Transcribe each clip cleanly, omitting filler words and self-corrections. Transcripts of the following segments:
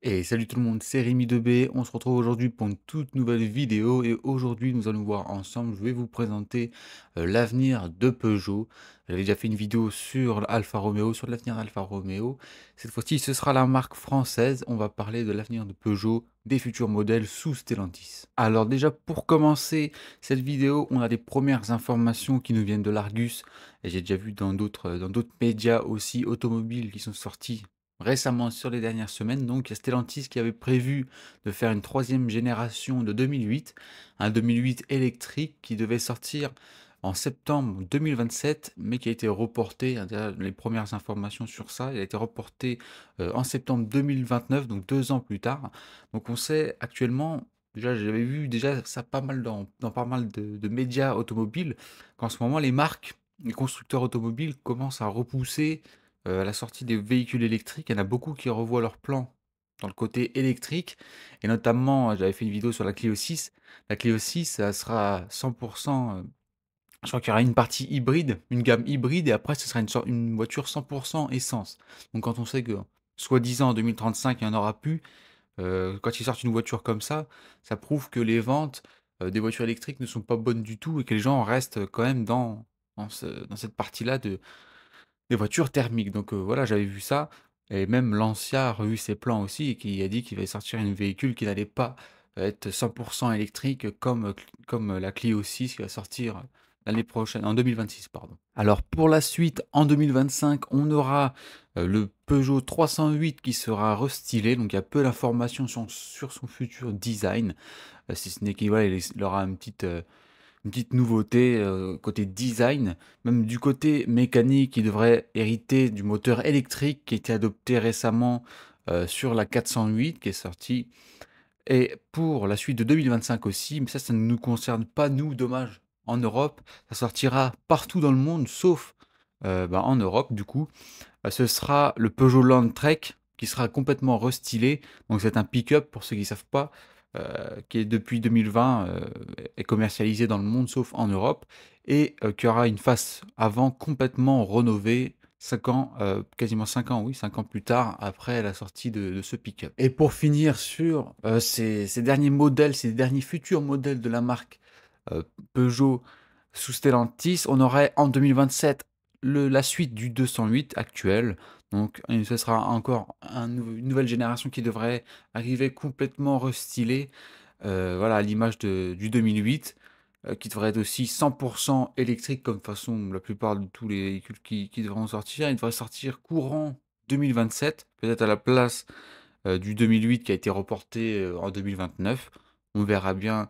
Et salut tout le monde, c'est Rémi Debé. On se retrouve aujourd'hui pour une toute nouvelle vidéo et aujourd'hui nous allons voir ensemble, je vais vous présenter l'avenir de Peugeot. J'avais déjà fait une vidéo sur Alfa Romeo, sur l'avenir d'Alfa Romeo. Cette fois-ci, ce sera la marque française. On va parler de l'avenir de Peugeot, des futurs modèles sous Stellantis. Alors déjà, pour commencer cette vidéo, on a des premières informations qui nous viennent de l'Argus. Et j'ai déjà vu dans d'autres médias aussi automobiles qui sont sortis récemment sur les dernières semaines. Donc il y a Stellantis qui avait prévu de faire une troisième génération de 2008, un 2008 électrique qui devait sortir en septembre 2027, mais qui a été reporté. Déjà, les premières informations sur ça, il a été reporté en septembre 2029, donc 2 ans plus tard. Donc on sait actuellement, déjà j'avais vu déjà ça pas mal dans pas mal de médias automobiles, qu'en ce moment les marques, les constructeurs automobiles commencent à repousser à la sortie des véhicules électriques. Il y en a beaucoup qui revoient leurs plans dans le côté électrique et notamment, j'avais fait une vidéo sur la Clio 6. La Clio 6, ça sera 100 je crois qu'il y aura une partie hybride, une gamme hybride et après ce sera une voiture 100 essence. Donc quand on sait que soi-disant en 2035 il n'y en aura plus, quand ils sortent une voiture comme ça prouve que les ventes, des voitures électriques ne sont pas bonnes du tout et que les gens restent quand même dans cette partie-là de des voitures thermiques. Donc voilà, j'avais vu ça et même Lancia a revu ses plans aussi et qui a dit qu'il allait sortir un véhicule qui n'allait pas être 100 électrique comme la Clio 6 qui va sortir l'année prochaine, en 2026, pardon. Alors pour la suite, en 2025, on aura le Peugeot 308 qui sera restylé, donc il y a peu d'informations sur son futur design, si ce n'est qu'il voilà, il aura une petite nouveauté côté design, même du côté mécanique, il devrait hériter du moteur électrique qui a été adopté récemment sur la 408 qui est sortie. Et pour la suite de 2025 aussi, mais ça ne nous concerne pas, nous, dommage, en Europe. Ça sortira partout dans le monde, sauf en Europe, du coup. Ce sera le Peugeot Landtrek qui sera complètement restylé. Donc c'est un pick-up pour ceux qui ne savent pas, qui est depuis 2020 est commercialisé dans le monde sauf en Europe et qui aura une face avant complètement rénovée 5 ans, quasiment 5 ans, oui, 5 ans plus tard après la sortie de ce pick-up. Et pour finir sur ces derniers modèles, ces derniers futurs modèles de la marque euh, Peugeot sous Stellantis, on aurait en 2027 la suite du 208 actuel. Donc ce sera encore une nouvelle génération qui devrait arriver complètement restylée, voilà, à l'image du 2008, qui devrait être aussi 100 électrique comme de toute façon la plupart de tous les véhicules qui devront sortir. Il devrait sortir courant 2027, peut-être à la place du 2008 qui a été reporté en 2029. On verra bien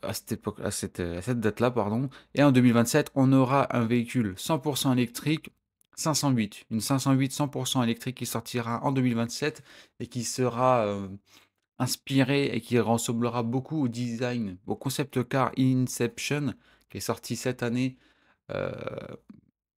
à cette époque, à cette date-là, pardon. Et en 2027, on aura un véhicule 100% électrique, 508, une 508 100% électrique qui sortira en 2027 et qui sera inspiré et qui ressemblera beaucoup au design, au concept car Inception, qui est sorti cette année euh,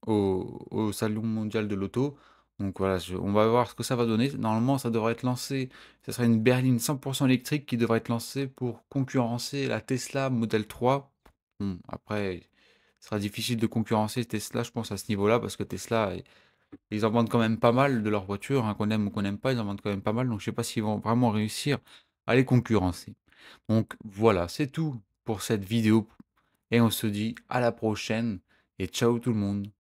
au Salon mondial de l'auto. Donc voilà, on va voir ce que ça va donner. Normalement, ça devrait être lancé, ce sera une berline 100% électrique qui devrait être lancée pour concurrencer la Tesla Model 3. Bon, après, ce sera difficile de concurrencer Tesla, je pense, à ce niveau-là, parce que Tesla, ils en vendent quand même pas mal de leurs voitures, hein, qu'on aime ou qu'on n'aime pas, ils en vendent quand même pas mal, donc je sais pas s'ils vont vraiment réussir à les concurrencer. Donc voilà, c'est tout pour cette vidéo, et on se dit à la prochaine, et ciao tout le monde.